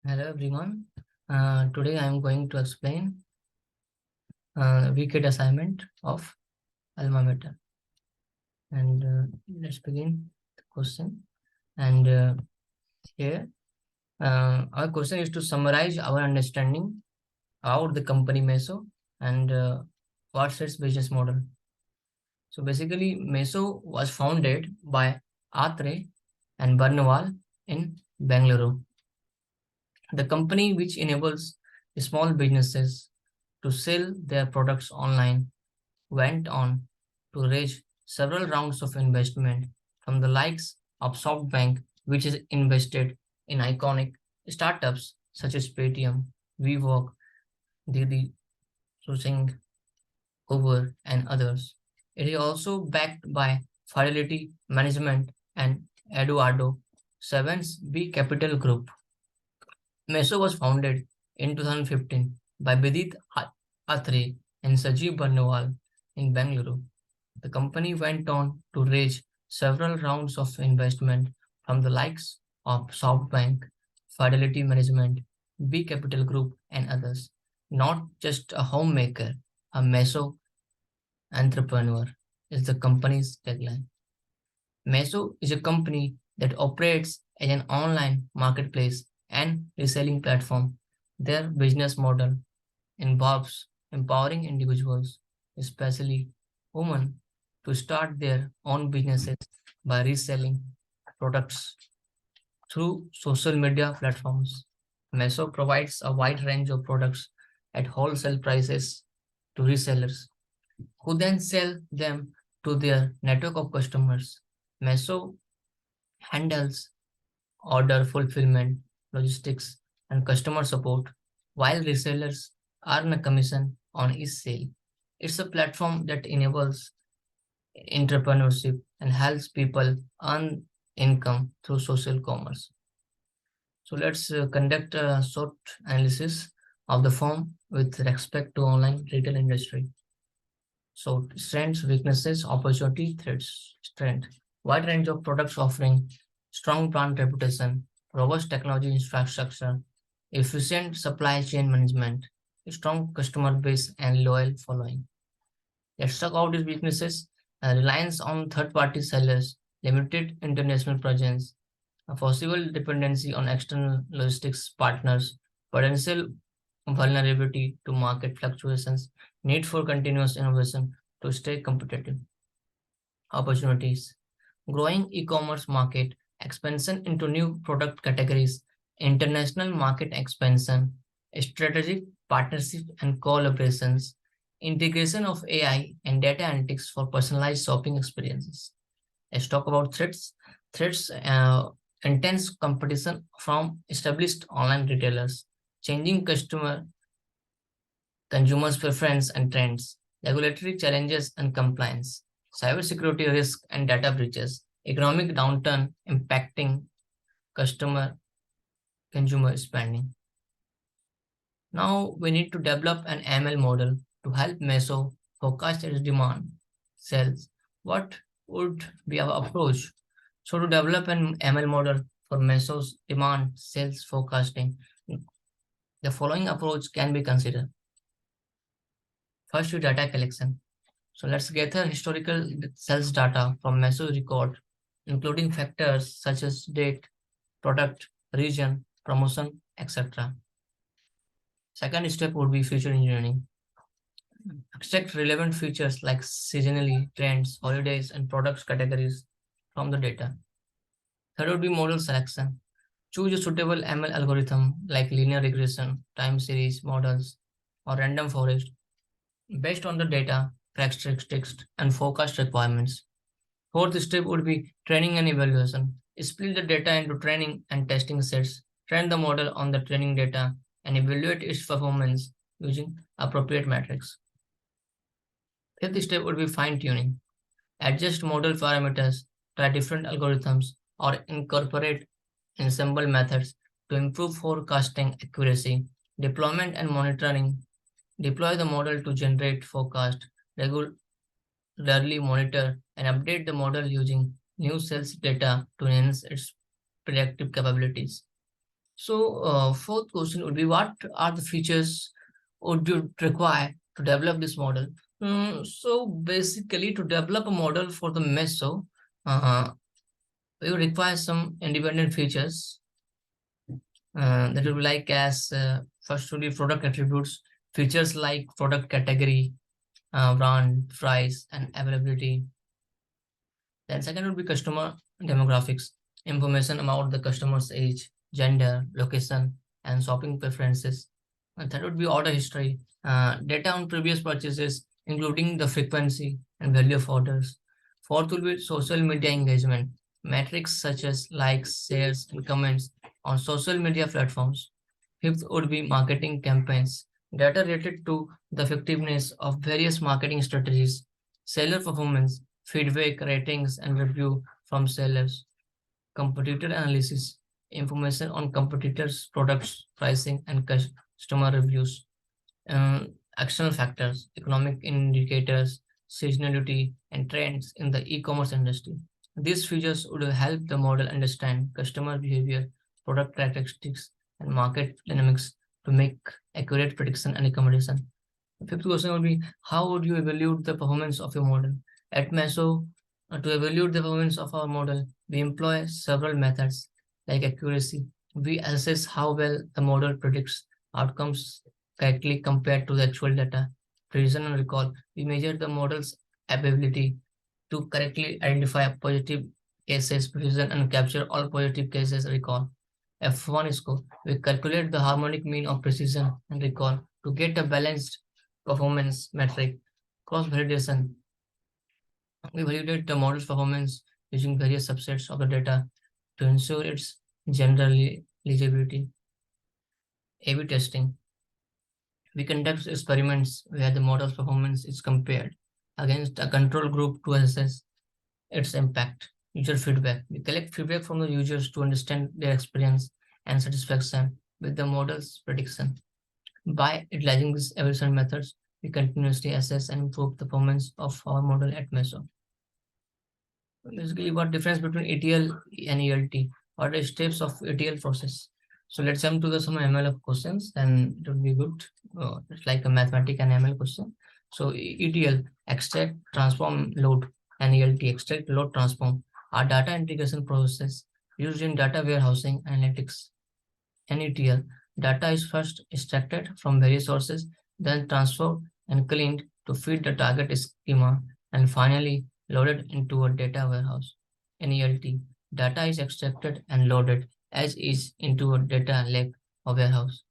Hello everyone. Today I am going to explain wicked assignment of alma mater. And let's begin the question. And here our question is to summarize our understanding about the company Meso and what's its business model. So basically, Meso was founded by Atre and Barnwal in Bangalore. The company which enables small businesses to sell their products online went on to raise several rounds of investment from the likes of SoftBank, which is invested in iconic startups such as Paytm, WeWork, Didi, Susing, Uber, and others. It is also backed by Fidelity Management and Eduardo Seven's B Capital Group. Meso was founded in 2015 by Bidit Atre and Sajeev Barnwal in Bangalore. The company went on to raise several rounds of investment from the likes of SoftBank, Fidelity Management, B Capital Group, and others. Not just a homemaker, a Meso entrepreneur is the company's tagline. Meso is a company that operates as an online marketplace and reselling platform. Their business model involves empowering individuals, especially women, to start their own businesses by reselling products through social media platforms. Meso provides a wide range of products at wholesale prices to resellers, who then sell them to their network of customers. Meso handles order fulfillment, logistics, and customer support, while resellers earn a commission on each sale. It's a platform that enables entrepreneurship and helps people earn income through social commerce. So let's conduct a short analysis of the firm with respect to online retail industry. So strengths, weaknesses, opportunity, threats. Strength: wide range of products offering strong brand reputation, robust technology infrastructure, efficient supply chain management, strong customer base, and loyal following. Let's talk about these weaknesses. Reliance on third-party sellers, limited international presence, a possible dependency on external logistics partners, potential vulnerability to market fluctuations, need for continuous innovation to stay competitive. Opportunities: growing e-commerce market, expansion into new product categories, international market expansion, strategic partnership and collaborations, integration of AI and data analytics for personalized shopping experiences. Let's talk about threats. Threats: intense competition from established online retailers, changing consumers' preference and trends, regulatory challenges and compliance, cybersecurity risk and data breaches, economic downturn impacting customer consumer spending. Now we need to develop an ML model to help Meso forecast its demand, sales. What would be our approach? So to develop an ML model for Meso's demand sales forecasting, the following approach can be considered. First, is data collection. So let's gather historical sales data from Meso record, including factors such as date, product, region, promotion, etc. Second step would be feature engineering. Extract relevant features like seasonally, trends, holidays, and products categories from the data. Third would be model selection. Choose a suitable ML algorithm like linear regression, time series models, or random forest based on the data, characteristics, and forecast requirements. Fourth step would be training and evaluation. Split the data into training and testing sets. Train the model on the training data and evaluate its performance using appropriate metrics. Fifth step would be fine tuning. Adjust model parameters, try different algorithms, or incorporate ensemble methods to improve forecasting accuracy. Deployment and monitoring. Deploy the model to generate forecast, regularly monitor and update the model using new sales data to enhance its predictive capabilities. So, fourth question would be, what are the features would you require to develop this model? So basically, to develop a model for the meso, uh, we would require some independent features that would be like as first would be product attributes, features like product category, brand, price, and availability. Then second would be customer demographics, information about the customer's age, gender, location, and shopping preferences. And third would be order history, data on previous purchases, including the frequency and value of orders. Fourth will be social media engagement, metrics such as likes, shares, and comments on social media platforms. Fifth would be marketing campaigns, data related to the effectiveness of various marketing strategies, seller performance, feedback, ratings, and review from sellers, competitor analysis, information on competitors' products, pricing, and customer reviews, uh, external factors, economic indicators, seasonality, and trends in the e-commerce industry. These features would help the model understand customer behavior, product characteristics, and market dynamics to make accurate prediction and recommendation. The fifth question would be, how would you evaluate the performance of your model? At Meso, to evaluate the performance of our model, we employ several methods like accuracy. We assess how well the model predicts outcomes correctly compared to the actual data. Precision and recall. We measure the model's ability to correctly identify positive cases, precision, and capture all positive cases recall. F1 score. We calculate the harmonic mean of precision and recall to get a balanced performance metric. Cross validation. We validate the model's performance using various subsets of the data to ensure its general legibility. A/B testing. We conduct experiments where the model's performance is compared against a control group to assess its impact. User feedback. We collect feedback from the users to understand their experience and satisfaction with the model's prediction. By utilizing these evaluation methods, we continuously assess and improve the performance of our model at Meso. Basically, what difference between ETL and ELT? What are the steps of ETL process? So let's jump to the some ML questions, and it would be good. It's like a mathematics and ML question. So ETL, extract, transform, load, and ELT, extract, load, transform, are data integration processes used in data warehousing analytics. In ETL, data is first extracted from various sources, then transferred and cleaned to feed the target schema, and finally loaded into a data warehouse. In ELT, data is extracted and loaded as is into a data lake or warehouse,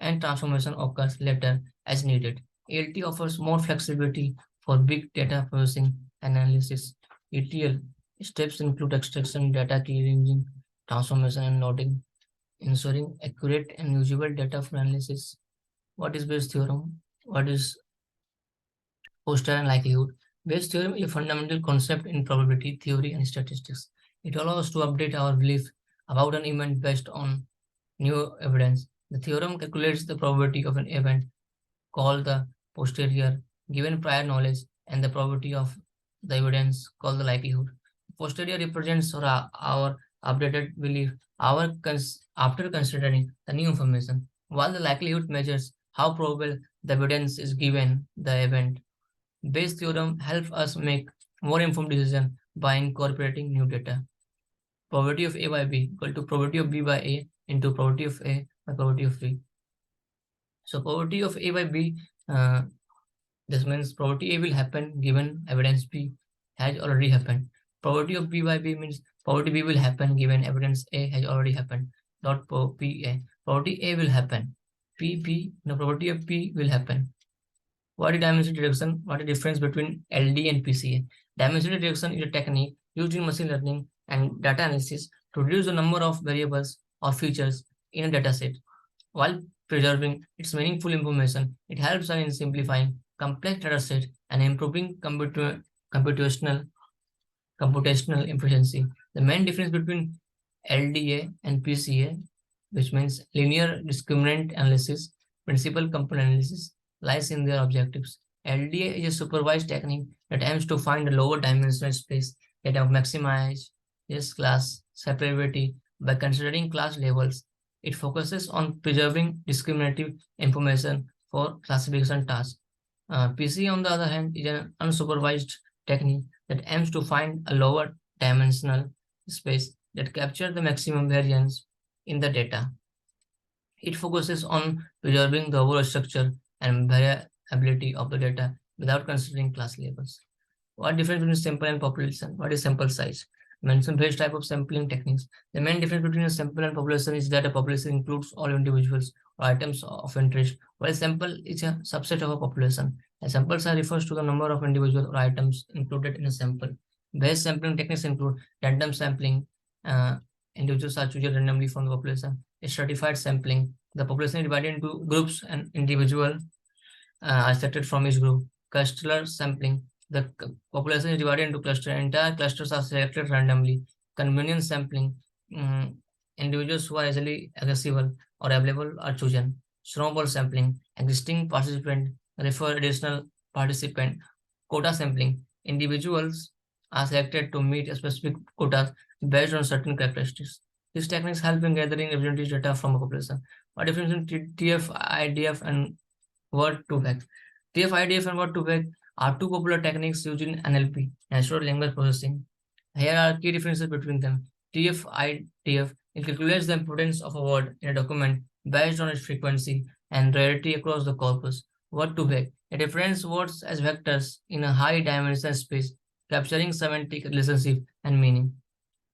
and transformation occurs later as needed. ELT offers more flexibility for big data processing and analysis. ETL steps include extraction, data cleansing, transformation, and loading, ensuring accurate and usable data for analysis. What is Bayes' theorem? What is posterior and likelihood? Bayes' theorem is a fundamental concept in probability theory and statistics. It allows us to update our belief about an event based on new evidence. The theorem calculates the probability of an event called the posterior given prior knowledge and the probability of the evidence called the likelihood. Posterior represents our updated belief after considering the new information, while the likelihood measures how probable the evidence is given the event. Bayes' theorem helps us make more informed decisions by incorporating new data. Probability of A by B equal to probability of B by A into probability of A by probability of B. So probability of A by B, this means probability A will happen given evidence B has already happened. Probability of B by B means probability B will happen given evidence A has already happened. Not PA. Probability A will happen. PP, the probability of P will happen. What is dimensional reduction? What is the difference between LD and PCA? Dimensional reduction is a technique used in machine learning and data analysis to reduce the number of variables or features in a dataset while preserving its meaningful information. It helps in simplifying complex dataset and improving computational efficiency. The main difference between LDA and PCA, which means linear discriminant analysis, principal component analysis, lies in their objectives. LDA is a supervised technique that aims to find a lower dimensional space that maximize this class separability by considering class labels It focuses on preserving discriminative information for classification tasks. PC, on the other hand, is an unsupervised technique that aims to find a lower dimensional space that captures the maximum variance in the data. It focuses on preserving the overall structure and variability of the data without considering class labels. What difference between sample and population? What is sample size? Mention various type of sampling techniques. The main difference between a sample and population is that a population includes all individuals or items of interest, while a sample is a subset of a population. A sample size refers to the number of individuals or items included in a sample. Base sampling techniques include random sampling. Individuals are chosen randomly from the population. Stratified sampling. The population is divided into groups and individuals are selected from each group. Cluster sampling. The population is divided into clusters. Entire clusters are selected randomly. Convenience sampling. Individuals who are easily accessible or available are chosen. Snowball sampling. Existing participant refer additional participant. Quota sampling. Individuals are selected to meet a specific quotas based on certain characteristics. These techniques help in gathering representative data from a population. What difference in TF, IDF, and word2vec? TF, IDF, and word2vec are two popular techniques used in NLP, natural language processing. Here are key differences between them. TF, IDF, it calculates the importance of a word in a document based on its frequency and rarity across the corpus. Word2vec, it represents words as vectors in a high dimensional space, capturing semantic relationship and meaning.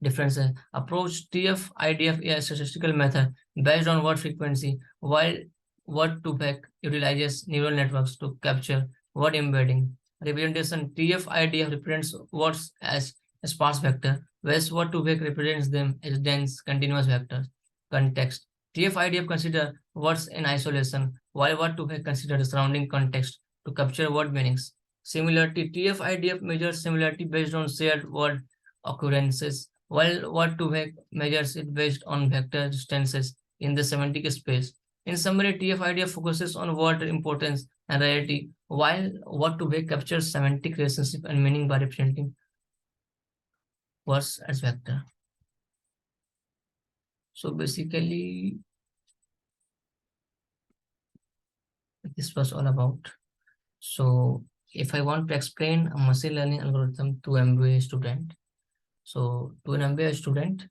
Differences. Approach TF, IDF is a statistical method based on word frequency, while word2vec utilizes neural networks to capture word embedding. Representation. TF, IDF represents words as a sparse vector, whereas word2vec represents them as dense, continuous vectors. Context. TF, IDF consider words in isolation, while word2vec consider the surrounding context to capture word meanings. Similarity. TF, IDF measures similarity based on shared word occurrences, while word2vec measures it based on vector distances in the semantic space. In summary, TF-IDF focuses on word importance and rarity, while word2vec captures semantic relationship and meaning by representing words as vector. So basically, this was all about. So if I want to explain a machine learning algorithm to MBA student, so to an MBA student,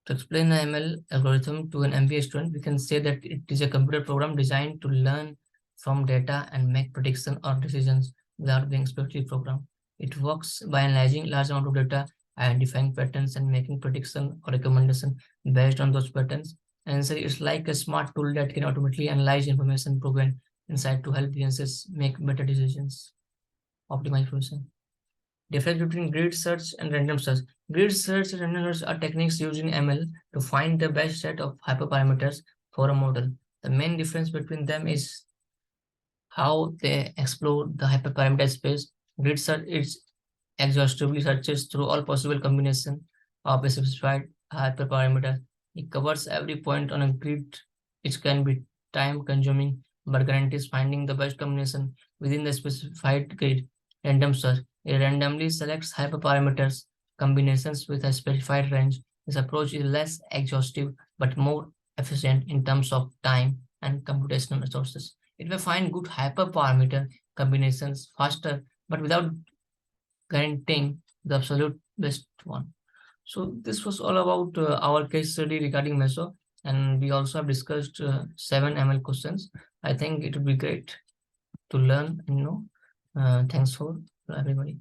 to explain an ML algorithm to an MBA student, we can say that it is a computer program designed to learn from data and make predictions or decisions without being specifically programmed. It works by analyzing large amount of data, identifying patterns, and making prediction or recommendation based on those patterns. And so it's like a smart tool that can automatically analyze information, provide insight to help businesses make better decisions, optimize production. Difference between grid search and random search. Grid search and random search are techniques used in ML to find the best set of hyperparameters for a model. The main difference between them is how they explore the hyperparameter space. Grid search is exhaustively searches through all possible combinations of a specified hyperparameter. It covers every point on a grid. It can be time consuming, but guarantees finding the best combination within the specified grid. Random search. It randomly selects hyperparameters combinations with a specified range. This approach is less exhaustive but more efficient in terms of time and computational resources. It may find good hyperparameter combinations faster, but without guaranteeing the absolute best one. So this was all about our case study regarding Meso, and we also have discussed 7 ML questions. I think it would be great to learn and know. Thanks for everybody.